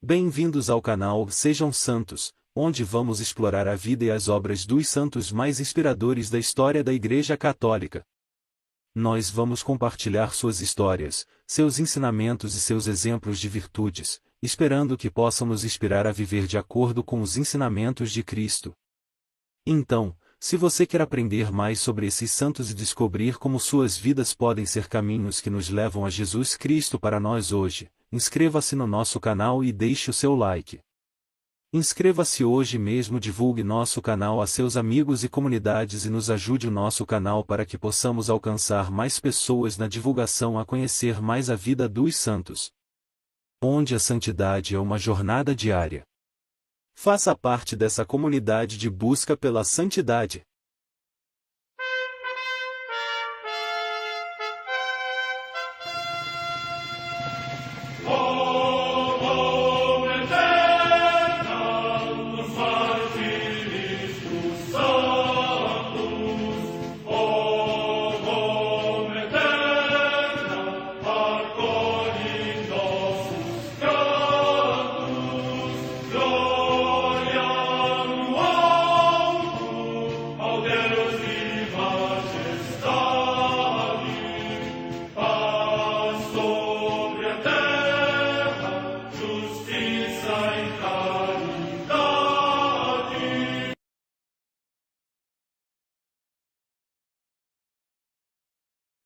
Bem-vindos ao canal Sejam Santos, onde vamos explorar a vida e as obras dos santos mais inspiradores da história da Igreja Católica. Nós vamos compartilhar suas histórias, seus ensinamentos e seus exemplos de virtudes, esperando que possam nos inspirar a viver de acordo com os ensinamentos de Cristo. Então, se você quer aprender mais sobre esses santos e descobrir como suas vidas podem ser caminhos que nos levam a Jesus Cristo para nós hoje, inscreva-se no nosso canal e deixe o seu like. Inscreva-se hoje mesmo, divulgue nosso canal a seus amigos e comunidades e nos ajude o nosso canal para que possamos alcançar mais pessoas na divulgação a conhecer mais a vida dos santos. Onde a santidade é uma jornada diária. Faça parte dessa comunidade de busca pela santidade.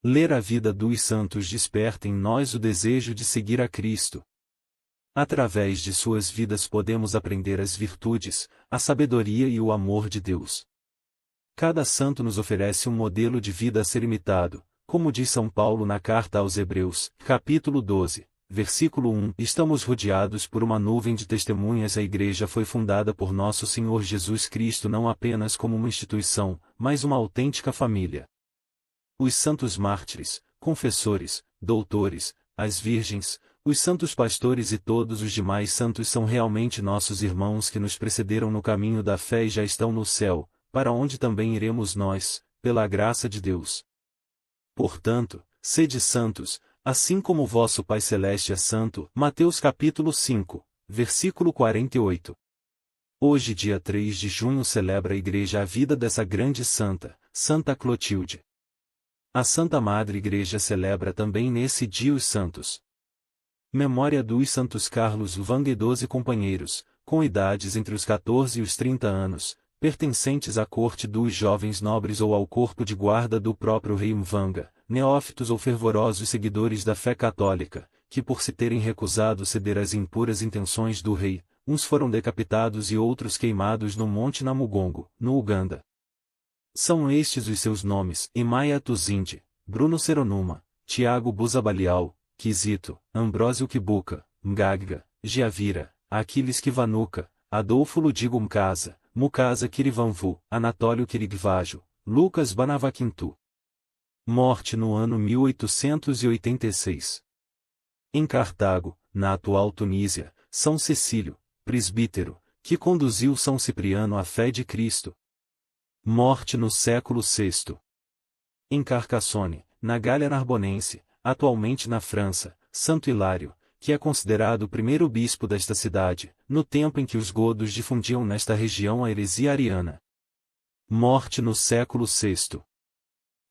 Ler a vida dos santos desperta em nós o desejo de seguir a Cristo. Através de suas vidas podemos aprender as virtudes, a sabedoria e o amor de Deus. Cada santo nos oferece um modelo de vida a ser imitado, como diz São Paulo na carta aos Hebreus, capítulo 12, versículo 1. Estamos rodeados por uma nuvem de testemunhas. A Igreja foi fundada por nosso Senhor Jesus Cristo não apenas como uma instituição, mas uma autêntica família. Os santos mártires, confessores, doutores, as virgens, os santos pastores e todos os demais santos são realmente nossos irmãos que nos precederam no caminho da fé e já estão no céu, para onde também iremos nós, pela graça de Deus. Portanto, sede santos, assim como o vosso Pai Celeste é santo. Mateus capítulo 5, versículo 48. Hoje, dia 3 de junho, celebra a Igreja a vida dessa grande santa, Santa Clotilde. A Santa Madre Igreja celebra também nesse dia os santos. Memória dos santos Carlos Wrangel e 12 companheiros, com idades entre os 14 e os 30 anos, pertencentes à corte dos jovens nobres ou ao corpo de guarda do próprio rei Wrangel, neófitos ou fervorosos seguidores da fé católica, que por se terem recusado ceder às impuras intenções do rei, uns foram decapitados e outros queimados no Monte Namugongo, no Uganda. São estes os seus nomes: Imaya Tuzinde, Bruno Seronuma, Tiago Buzabalial, Quizito, Ambrósio Kibuka, Mgagga, Giavira, Aquiles Kivanuka, Adolfo Ludigo Mukasa Kirivanvu, Anatólio Kirigvajo, Lucas Banavaquintu. Morte no ano 1886. Em Cartago, na atual Tunísia, São Cecílio, presbítero, que conduziu São Cipriano à fé de Cristo. Morte no século VI. Em Carcassonne, na Gália Narbonense, atualmente na França, Santo Hilário, que é considerado o primeiro bispo desta cidade, no tempo em que os godos difundiam nesta região a heresia ariana. Morte no século VI.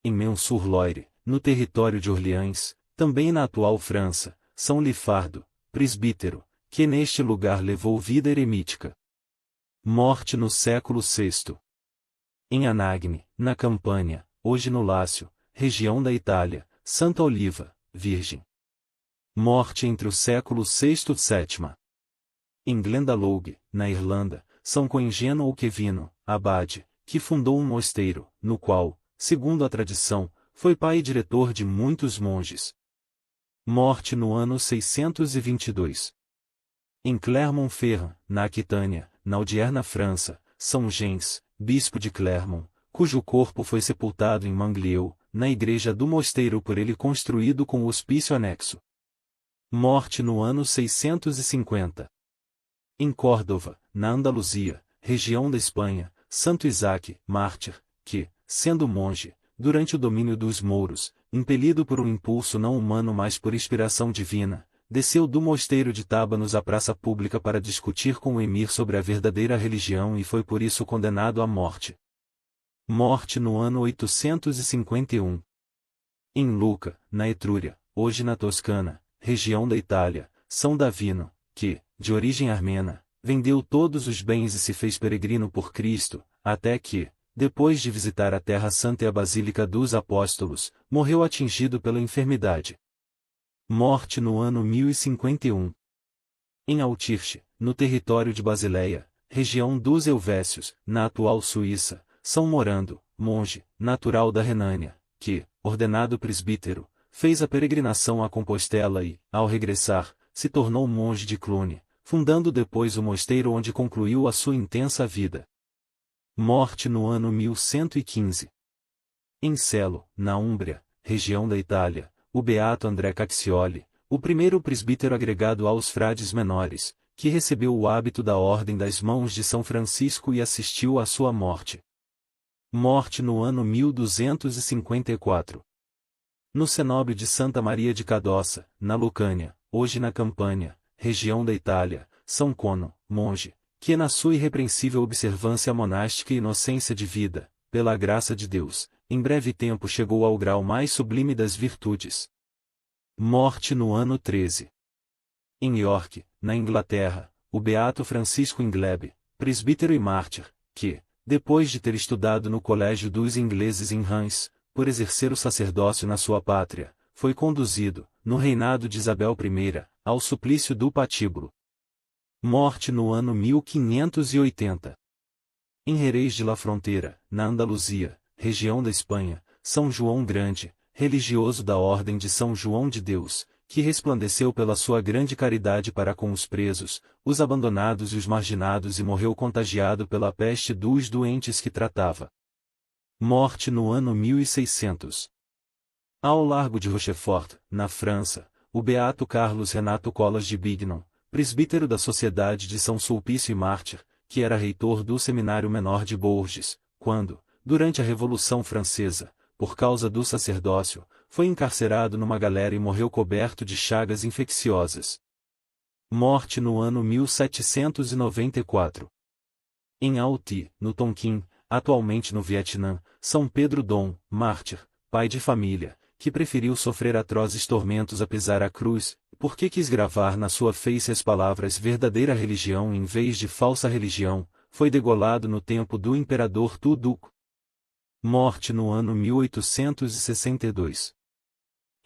Em Meun-sur-Loire, no território de Orleans, também na atual França, São Lifardo, presbítero, que neste lugar levou vida eremítica. Morte no século VI. Em Anagni, na Campânia, hoje no Lácio, região da Itália, Santa Oliva, virgem. Morte entre o século VI e VII. Em Glendalough, na Irlanda, São Coingeno ou Kevino, abade, que fundou um mosteiro, no qual, segundo a tradição, foi pai e diretor de muitos monges. Morte no ano 622. Em Clermont-Ferrand, na Aquitânia, na Odierna França, São Gens, bispo de Clermont, cujo corpo foi sepultado em Manglieu, na igreja do mosteiro por ele construído com hospício anexo. Morte no ano 650. Em Córdoba, na Andaluzia, região da Espanha, Santo Isaac, mártir, que, sendo monge, durante o domínio dos mouros, impelido por um impulso não humano mas por inspiração divina, desceu do mosteiro de Tábanos à praça pública para discutir com o emir sobre a verdadeira religião e foi por isso condenado à morte. Morte no ano 851. Em Lucca, na Etrúria, hoje na Toscana, região da Itália, São Davino, que, de origem armena, vendeu todos os bens e se fez peregrino por Cristo, até que, depois de visitar a Terra Santa e a Basílica dos Apóstolos, morreu atingido pela enfermidade. Morte no ano 1051. Em Autirche, no território de Basileia, região dos Helvécios, na atual Suíça, São Morando, monge, natural da Renânia, que, ordenado presbítero, fez a peregrinação a Compostela e, ao regressar, se tornou monge de Cluny, fundando depois o mosteiro onde concluiu a sua intensa vida. Morte no ano 1115. Em Celo, na Úmbria, região da Itália, o beato André Caccioli, o primeiro presbítero agregado aos frades menores, que recebeu o hábito da Ordem das Mãos de São Francisco e assistiu à sua morte. Morte no ano 1254. No cenobre de Santa Maria de Cadossa, na Lucânia, hoje na Campânia, região da Itália, São Cono, monge, que na sua irrepreensível observância monástica e inocência de vida, pela graça de Deus, em breve tempo chegou ao grau mais sublime das virtudes. Morte no ano 13. Em York, na Inglaterra, o beato Francisco Ingleby, presbítero e mártir, que, depois de ter estudado no colégio dos ingleses em Reims, por exercer o sacerdócio na sua pátria, foi conduzido, no reinado de Isabel I, ao suplício do patíbulo. Morte no ano 1580. Em Jerez de la Fronteira, na Andaluzia, região da Espanha, São João Grande, religioso da Ordem de São João de Deus, que resplandeceu pela sua grande caridade para com os presos, os abandonados e os marginados e morreu contagiado pela peste dos doentes que tratava. Morte no ano 1600. Ao largo de Rochefort, na França, o beato Carlos Renato Colas de Bignon, presbítero da Sociedade de São Sulpício e Mártir, que era reitor do Seminário Menor de Bourges, quando, durante a Revolução Francesa, por causa do sacerdócio, foi encarcerado numa galera e morreu coberto de chagas infecciosas. Morte no ano 1794. Em Ao Thi, no Tonkin, atualmente no Vietnã, São Pedro Dom, mártir, pai de família, que preferiu sofrer atrozes tormentos a pisar a cruz, porque quis gravar na sua face as palavras verdadeira religião em vez de falsa religião, foi degolado no tempo do imperador Tu Duc. Morte no ano 1862.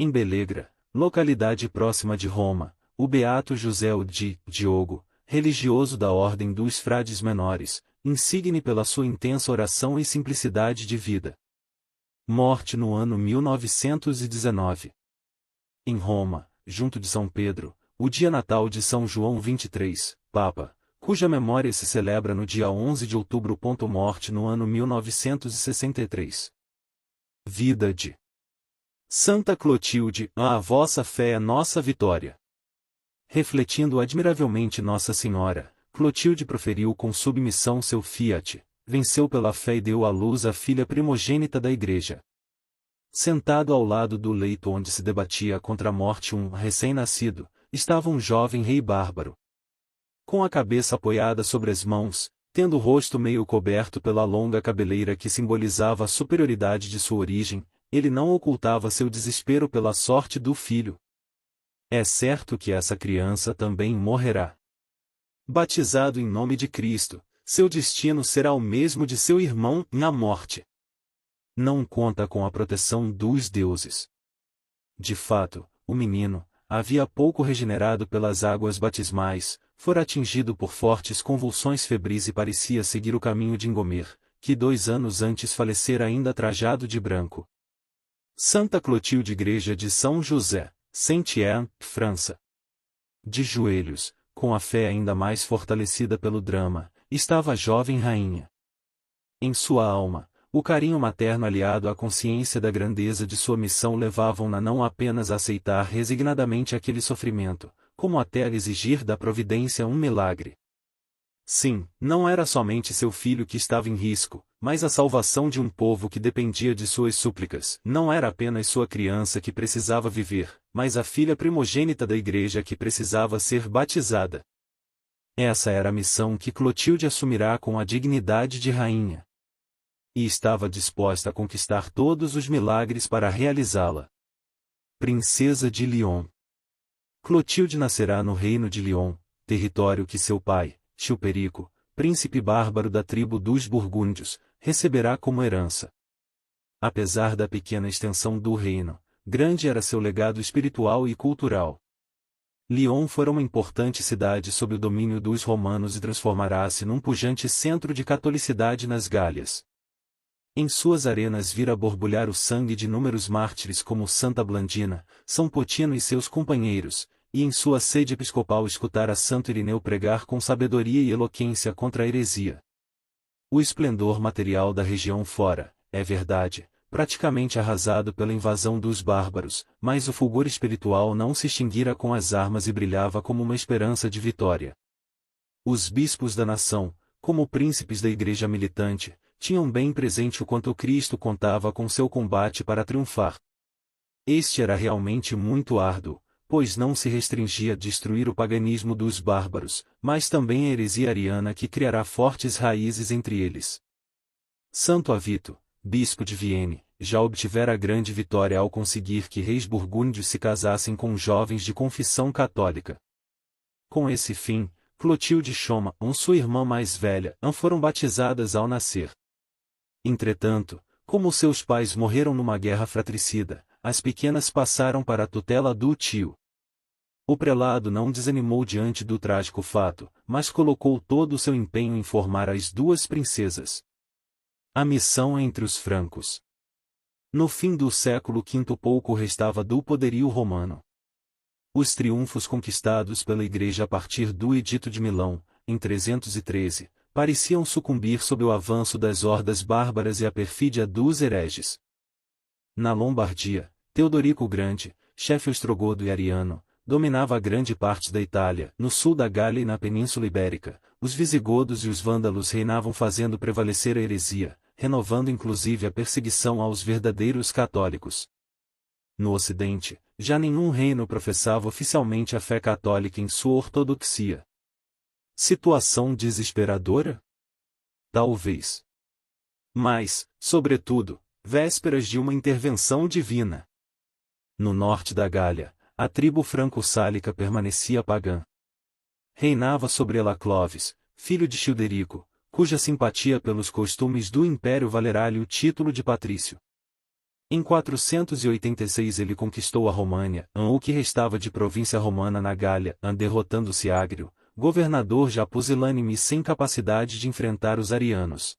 Em Belegra, localidade próxima de Roma, o beato José Odi Diogo, religioso da Ordem dos Frades Menores, insigne pela sua intensa oração e simplicidade de vida. Morte no ano 1919. Em Roma, junto de São Pedro, o dia natal de São João XXIII, Papa, cuja memória se celebra no dia 11 de outubro. Morte no ano 1963. Vida de Santa Clotilde, a vossa fé é nossa vitória. Refletindo admiravelmente Nossa Senhora, Clotilde proferiu com submissão seu fiat, venceu pela fé e deu à luz a filha primogênita da Igreja. Sentado ao lado do leito onde se debatia contra a morte um recém-nascido, estava um jovem rei bárbaro. Com a cabeça apoiada sobre as mãos, tendo o rosto meio coberto pela longa cabeleira que simbolizava a superioridade de sua origem, ele não ocultava seu desespero pela sorte do filho. É certo que essa criança também morrerá. Batizado em nome de Cristo, seu destino será o mesmo de seu irmão na morte. Não conta com a proteção dos deuses. De fato, o menino, havia pouco regenerado pelas águas batismais, fora atingido por fortes convulsões febris e parecia seguir o caminho de Ingomer, que 2 anos antes falecera ainda trajado de branco. Santa Clotilde Igreja de São José, Saint-Ouen, França. De joelhos, com a fé ainda mais fortalecida pelo drama, estava a jovem rainha. Em sua alma, o carinho materno aliado à consciência da grandeza de sua missão levavam-na não apenas a aceitar resignadamente aquele sofrimento, como até a exigir da providência um milagre. Sim, não era somente seu filho que estava em risco, mas a salvação de um povo que dependia de suas súplicas. Não era apenas sua criança que precisava viver, mas a filha primogênita da igreja que precisava ser batizada. Essa era a missão que Clotilde assumirá com a dignidade de rainha. E estava disposta a conquistar todos os milagres para realizá-la. Princesa de Lyon. Clotilde nascerá no reino de Lyon, território que seu pai, Chilperico, príncipe bárbaro da tribo dos Burgúndios, receberá como herança. Apesar da pequena extensão do reino, grande era seu legado espiritual e cultural. Lyon fora uma importante cidade sob o domínio dos romanos e transformará-se num pujante centro de catolicidade nas Gálias. Em suas arenas vira borbulhar o sangue de inúmeros mártires como Santa Blandina, São Potino e seus companheiros, e em sua sede episcopal escutara Santo Irineu pregar com sabedoria e eloquência contra a heresia. O esplendor material da região fora, é verdade, praticamente arrasado pela invasão dos bárbaros, mas o fulgor espiritual não se extinguira com as armas e brilhava como uma esperança de vitória. Os bispos da nação, como príncipes da igreja militante, tinham bem presente o quanto Cristo contava com seu combate para triunfar. Este era realmente muito árduo, pois não se restringia a destruir o paganismo dos bárbaros, mas também a heresia ariana que criará fortes raízes entre eles. Santo Avito, bispo de Vienne, já obtivera grande vitória ao conseguir que reis burgúndios se casassem com jovens de confissão católica. Com esse fim, Clotilde e Choma, sua irmã mais velha, foram batizadas ao nascer. Entretanto, como seus pais morreram numa guerra fratricida, as pequenas passaram para a tutela do tio. O prelado não desanimou diante do trágico fato, mas colocou todo o seu empenho em formar as duas princesas. A missão entre os francos. No fim do século V pouco restava do poderio romano. Os triunfos conquistados pela Igreja a partir do Edito de Milão, em 313, pareciam sucumbir sob o avanço das hordas bárbaras e a perfídia dos hereges. Na Lombardia, Teodorico o Grande, chefe ostrogodo e ariano, dominava grande parte da Itália. No sul da Gália e na Península Ibérica, os visigodos e os vândalos reinavam fazendo prevalecer a heresia, renovando inclusive a perseguição aos verdadeiros católicos. No Ocidente, já nenhum reino professava oficialmente a fé católica em sua ortodoxia. Situação desesperadora? Talvez. Mas, sobretudo, vésperas de uma intervenção divina. No norte da Gália, a tribo franco-sálica permanecia pagã. Reinava sobre ela Clovis, filho de Childerico, cuja simpatia pelos costumes do império valerá-lhe o título de patrício. Em 486 ele conquistou a România, o que restava de província romana na Gália, derrotando Siagrio, governador já pusilânime e sem capacidade de enfrentar os arianos.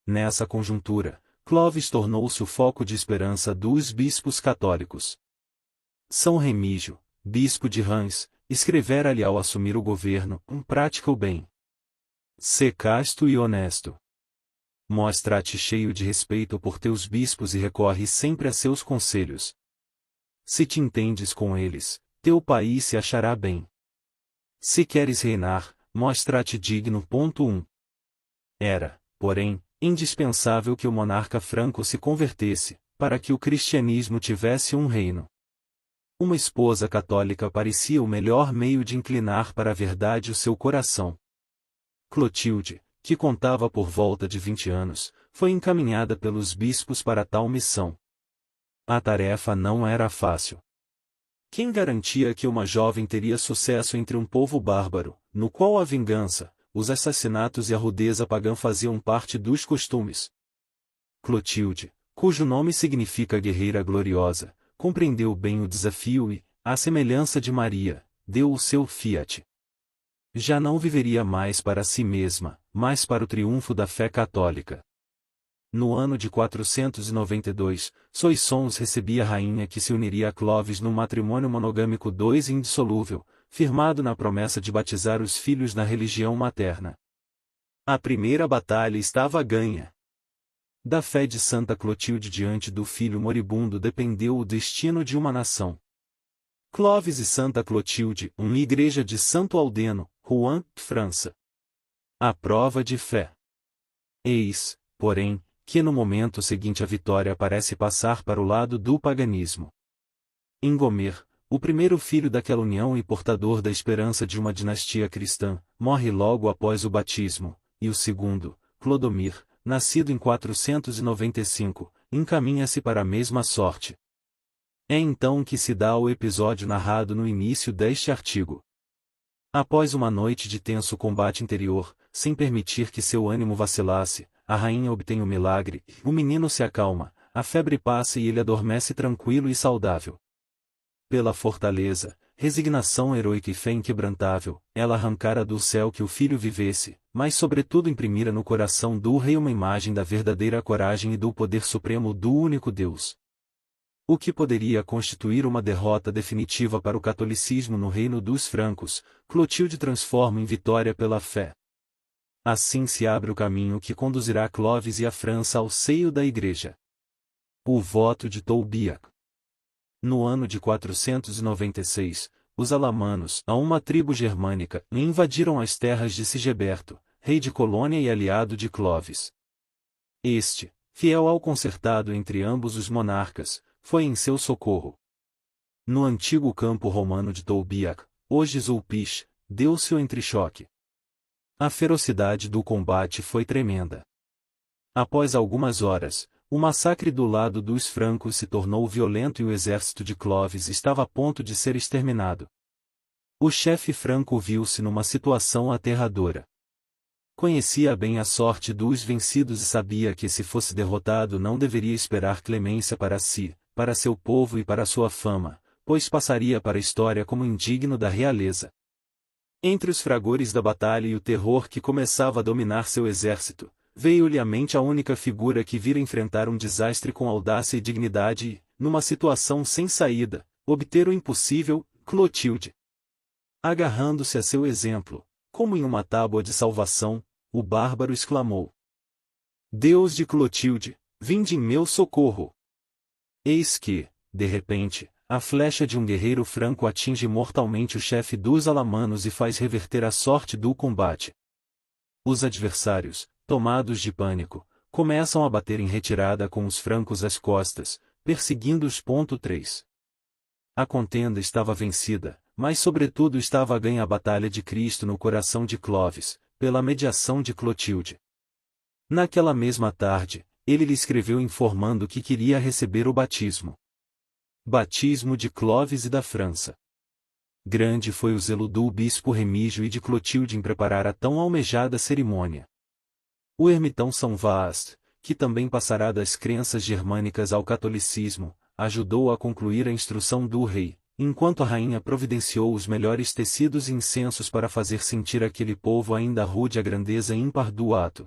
Nessa conjuntura, Clovis tornou-se o foco de esperança dos bispos católicos. São Remígio, bispo de Reims, escrevera-lhe ao assumir o governo: pratica o bem. Sê casto e honesto. Mostra-te cheio de respeito por teus bispos e recorre sempre a seus conselhos. Se te entendes com eles, teu país se achará bem. Se queres reinar, mostra-te digno. 1. Era, porém, indispensável que o monarca franco se convertesse, para que o cristianismo tivesse um reino. Uma esposa católica parecia o melhor meio de inclinar para a verdade o seu coração. Clotilde, que contava por volta de 20 anos, foi encaminhada pelos bispos para tal missão. A tarefa não era fácil. Quem garantia que uma jovem teria sucesso entre um povo bárbaro, no qual a vingança, os assassinatos e a rudeza pagã faziam parte dos costumes? Clotilde, cujo nome significa guerreira gloriosa, compreendeu bem o desafio e, à semelhança de Maria, deu o seu fiat. Já não viveria mais para si mesma, mas para o triunfo da fé católica. No ano de 492, Soissons recebia a rainha que se uniria a Clovis num matrimônio monogâmico e indissolúvel, firmado na promessa de batizar os filhos na religião materna. A primeira batalha estava ganha. Da fé de Santa Clotilde diante do filho moribundo dependeu o destino de uma nação. Clovis e Santa Clotilde, uma igreja de Santo Aldeno, Rouen, França. A prova de fé. Eis, porém, que no momento seguinte a vitória parece passar para o lado do paganismo. Ingomer, o primeiro filho daquela união e portador da esperança de uma dinastia cristã, morre logo após o batismo, e o segundo, Clodomir, nascido em 495, encaminha-se para a mesma sorte. É então que se dá o episódio narrado no início deste artigo. Após uma noite de tenso combate interior, sem permitir que seu ânimo vacilasse, a rainha obtém o milagre, o menino se acalma, a febre passa e ele adormece tranquilo e saudável. Pela fortaleza, resignação heroica e fé inquebrantável, ela arrancara do céu que o filho vivesse, mas sobretudo imprimira no coração do rei uma imagem da verdadeira coragem e do poder supremo do único Deus. O que poderia constituir uma derrota definitiva para o catolicismo no reino dos francos, Clotilde transforma em vitória pela fé. Assim se abre o caminho que conduzirá Clovis e a França ao seio da Igreja. O voto de Tolbiac. No ano de 496, os alamanos, a uma tribo germânica, invadiram as terras de Sigeberto, rei de Colônia e aliado de Clovis. Este, fiel ao concertado entre ambos os monarcas, foi em seu socorro. No antigo campo romano de Tolbiac, hoje Zulpich, deu-se o entrechoque. A ferocidade do combate foi tremenda. Após algumas horas, o massacre do lado dos francos se tornou violento e o exército de Clovis estava a ponto de ser exterminado. O chefe franco viu-se numa situação aterradora. Conhecia bem a sorte dos vencidos e sabia que se fosse derrotado não deveria esperar clemência para si, para seu povo e para sua fama, pois passaria para a história como indigno da realeza. Entre os fragores da batalha e o terror que começava a dominar seu exército, veio-lhe à mente a única figura que vira enfrentar um desastre com audácia e dignidade e, numa situação sem saída, obter o impossível, Clotilde. Agarrando-se a seu exemplo, como em uma tábua de salvação, o bárbaro exclamou: Deus de Clotilde, vinde em meu socorro! Eis que, de repente, a flecha de um guerreiro franco atinge mortalmente o chefe dos alamanos e faz reverter a sorte do combate. Os adversários, tomados de pânico, começam a bater em retirada com os francos às costas, perseguindo-os. 3. A contenda estava vencida, mas sobretudo estava a ganha a batalha de Cristo no coração de Clovis, pela mediação de Clotilde. Naquela mesma tarde, ele lhe escreveu informando que queria receber o batismo. Batismo de Clovis e da França. Grande foi o zelo do bispo Remígio e de Clotilde em preparar a tão almejada cerimônia. O ermitão São Vaast, que também passará das crenças germânicas ao catolicismo, ajudou a concluir a instrução do rei, enquanto a rainha providenciou os melhores tecidos e incensos para fazer sentir aquele povo ainda rude a grandeza ímpar do ato.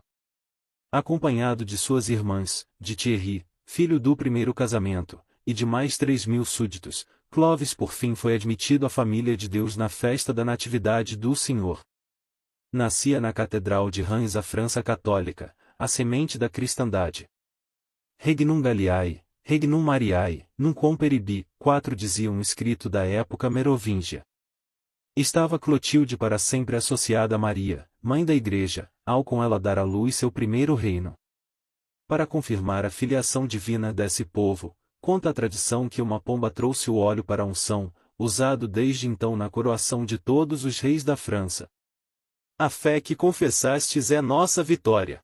Acompanhado de suas irmãs, de Thierry, filho do primeiro casamento, e de mais 3.000 súditos, Clovis por fim foi admitido à família de Deus na festa da Natividade do Senhor. Nascia na Catedral de Reims a França católica, a semente da cristandade. Regnum Galliae, Regnum Mariae, num comperibi, 4 dizia um escrito da época merovingia. Estava Clotilde para sempre associada a Maria, mãe da Igreja, ao com ela dar à luz seu primeiro reino. Para confirmar a filiação divina desse povo, conta a tradição que uma pomba trouxe o óleo para a unção, usado desde então na coroação de todos os reis da França. A fé que confessastes é nossa vitória.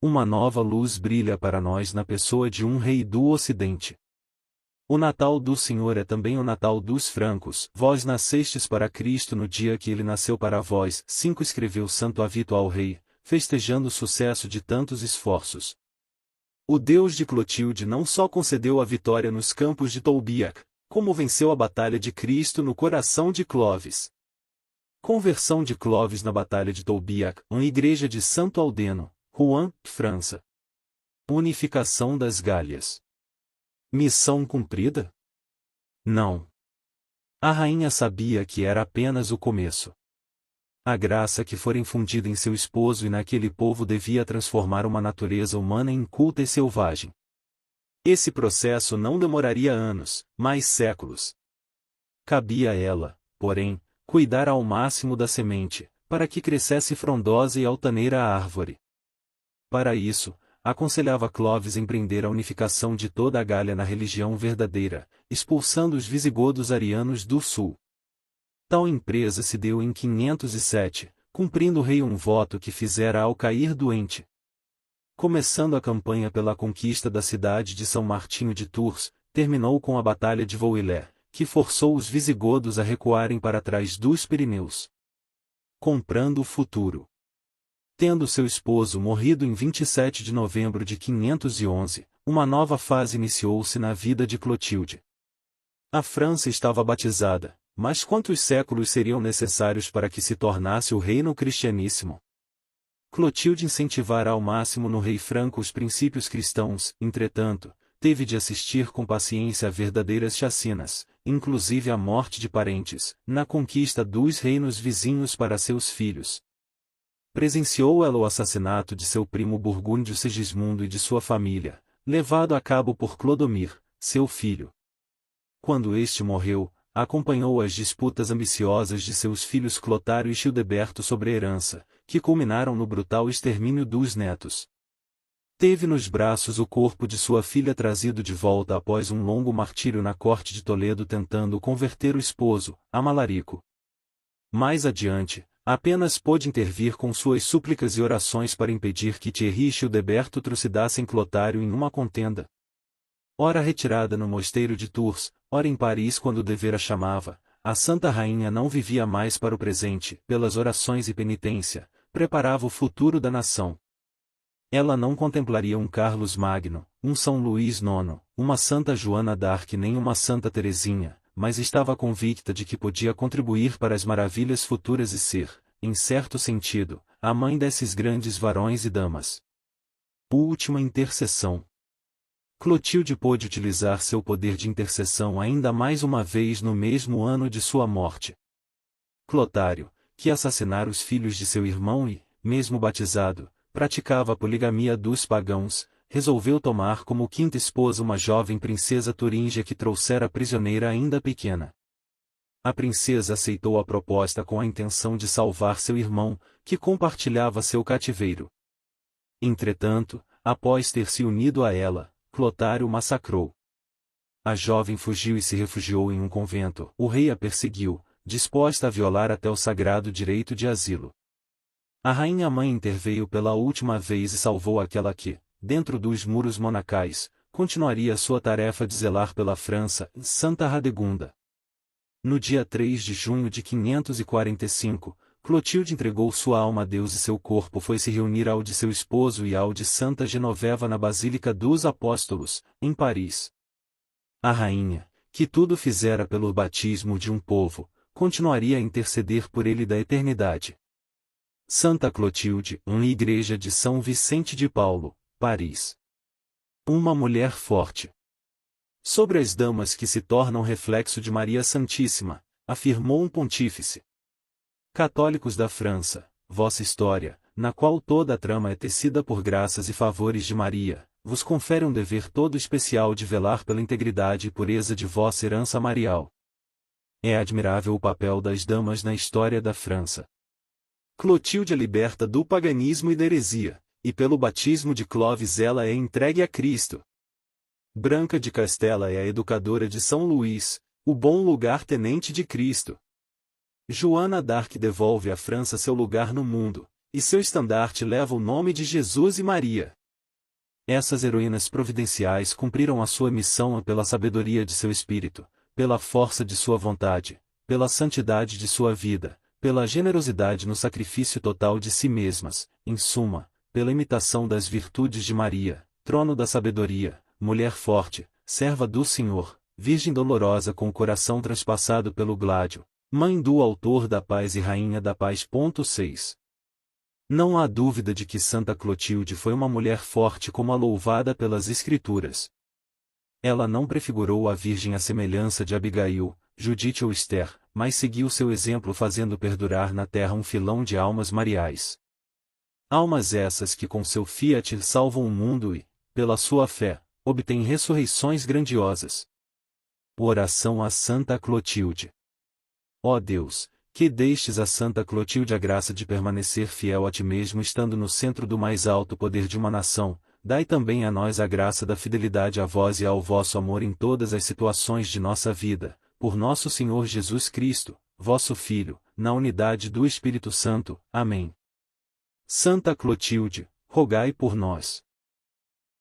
Uma nova luz brilha para nós na pessoa de um rei do Ocidente. O Natal do Senhor é também o Natal dos francos. Vós nascestes para Cristo no dia que ele nasceu para vós. 5 escreveu Santo Avito ao rei, festejando o sucesso de tantos esforços. O Deus de Clotilde não só concedeu a vitória nos campos de Tolbiac, como venceu a batalha de Cristo no coração de Clovis. Conversão de Clovis na batalha de Tolbiac, uma igreja de Santo Aldeno, Rouen, França. Unificação das Gálias. Missão cumprida? Não. A rainha sabia que era apenas o começo. A graça que fora infundida em seu esposo e naquele povo devia transformar uma natureza humana em inculta e selvagem. Esse processo não demoraria anos, mas séculos. Cabia a ela, porém, cuidar ao máximo da semente, para que crescesse frondosa e altaneira a árvore. Para isso, aconselhava Clovis empreender a unificação de toda a Gália na religião verdadeira, expulsando os visigodos arianos do sul. Tal empresa se deu em 507, cumprindo o rei um voto que fizera ao cair doente. Começando a campanha pela conquista da cidade de São Martinho de Tours, terminou com a Batalha de Vouillers, que forçou os visigodos a recuarem para trás dos Pirineus. Comprando o futuro. Tendo seu esposo morrido em 27 de novembro de 511, uma nova fase iniciou-se na vida de Clotilde. A França estava batizada, mas quantos séculos seriam necessários para que se tornasse o reino cristianíssimo? Clotilde incentivara ao máximo no rei Franco os princípios cristãos, entretanto, teve de assistir com paciência a verdadeiras chacinas, inclusive a morte de parentes, na conquista dos reinos vizinhos para seus filhos. Presenciou ela o assassinato de seu primo burgúndio Segismundo e de sua família, levado a cabo por Clodomir, seu filho. Quando este morreu, acompanhou as disputas ambiciosas de seus filhos Clotário e Childeberto sobre a herança, que culminaram no brutal extermínio dos netos. Teve nos braços o corpo de sua filha trazido de volta após um longo martírio na corte de Toledo tentando converter o esposo, Amalarico. Mais adiante, apenas pôde intervir com suas súplicas e orações para impedir que Thierry e Childeberto trucidassem Clotário em uma contenda. Ora retirada no mosteiro de Tours, ora em Paris quando o dever a chamava, a Santa Rainha não vivia mais para o presente, pelas orações e penitência, preparava o futuro da nação. Ela não contemplaria um Carlos Magno, um São Luís IX, uma Santa Joana d'Arc nem uma Santa Teresinha, mas estava convicta de que podia contribuir para as maravilhas futuras e ser, em certo sentido, a mãe desses grandes varões e damas. Última intercessão. Clotilde pôde utilizar seu poder de intercessão ainda mais uma vez no mesmo ano de sua morte. Clotário, que assassinara os filhos de seu irmão e, mesmo batizado, praticava a poligamia dos pagãos, resolveu tomar como quinta esposa uma jovem princesa turíngia que trouxera prisioneira ainda pequena. A princesa aceitou a proposta com a intenção de salvar seu irmão, que compartilhava seu cativeiro. Entretanto, após ter se unido a ela, Clotário massacrou. A jovem fugiu e se refugiou em um convento. O rei a perseguiu, disposta a violar até o sagrado direito de asilo. A rainha-mãe interveio pela última vez e salvou aquela que, dentro dos muros monacais, continuaria sua tarefa de zelar pela França, Santa Radegunda. No dia 3 de junho de 545, Clotilde entregou sua alma a Deus e seu corpo foi se reunir ao de seu esposo e ao de Santa Genoveva na Basílica dos Apóstolos, em Paris. A rainha, que tudo fizera pelo batismo de um povo, continuaria a interceder por ele da eternidade. Santa Clotilde, uma igreja de São Vicente de Paulo, Paris. Uma mulher forte. Sobre as damas que se tornam reflexo de Maria Santíssima, afirmou um pontífice. Católicos da França, vossa história, na qual toda a trama é tecida por graças e favores de Maria, vos confere um dever todo especial de velar pela integridade e pureza de vossa herança marial. É admirável o papel das damas na história da França. Clotilde é liberta do paganismo e da heresia, e pelo batismo de Clovis ela é entregue a Cristo. Branca de Castela é a educadora de São Luís, o bom lugar-tenente de Cristo. Joana d'Arc devolve à França seu lugar no mundo, e seu estandarte leva o nome de Jesus e Maria. Essas heroínas providenciais cumpriram a sua missão pela sabedoria de seu espírito, pela força de sua vontade, pela santidade de sua vida, pela generosidade no sacrifício total de si mesmas, em suma, pela imitação das virtudes de Maria, trono da sabedoria, mulher forte, serva do Senhor, virgem dolorosa com o coração transpassado pelo gládio, mãe do autor da paz e rainha da paz. 6. Não há dúvida de que Santa Clotilde foi uma mulher forte como a louvada pelas Escrituras. Ela não prefigurou a Virgem à semelhança de Abigail, Judite ou Esther, mas seguiu seu exemplo fazendo perdurar na terra um filão de almas mariais. Almas essas que com seu fiat salvam o mundo e, pela sua fé, obtêm ressurreições grandiosas. Oração a Santa Clotilde. Ó Deus, que destes a Santa Clotilde a graça de permanecer fiel a ti mesmo estando no centro do mais alto poder de uma nação, Dai também a nós a graça da fidelidade a vós e ao vosso amor em todas as situações de nossa vida, por nosso Senhor Jesus Cristo, vosso Filho, na unidade do Espírito Santo. Amém. Santa Clotilde, rogai por nós.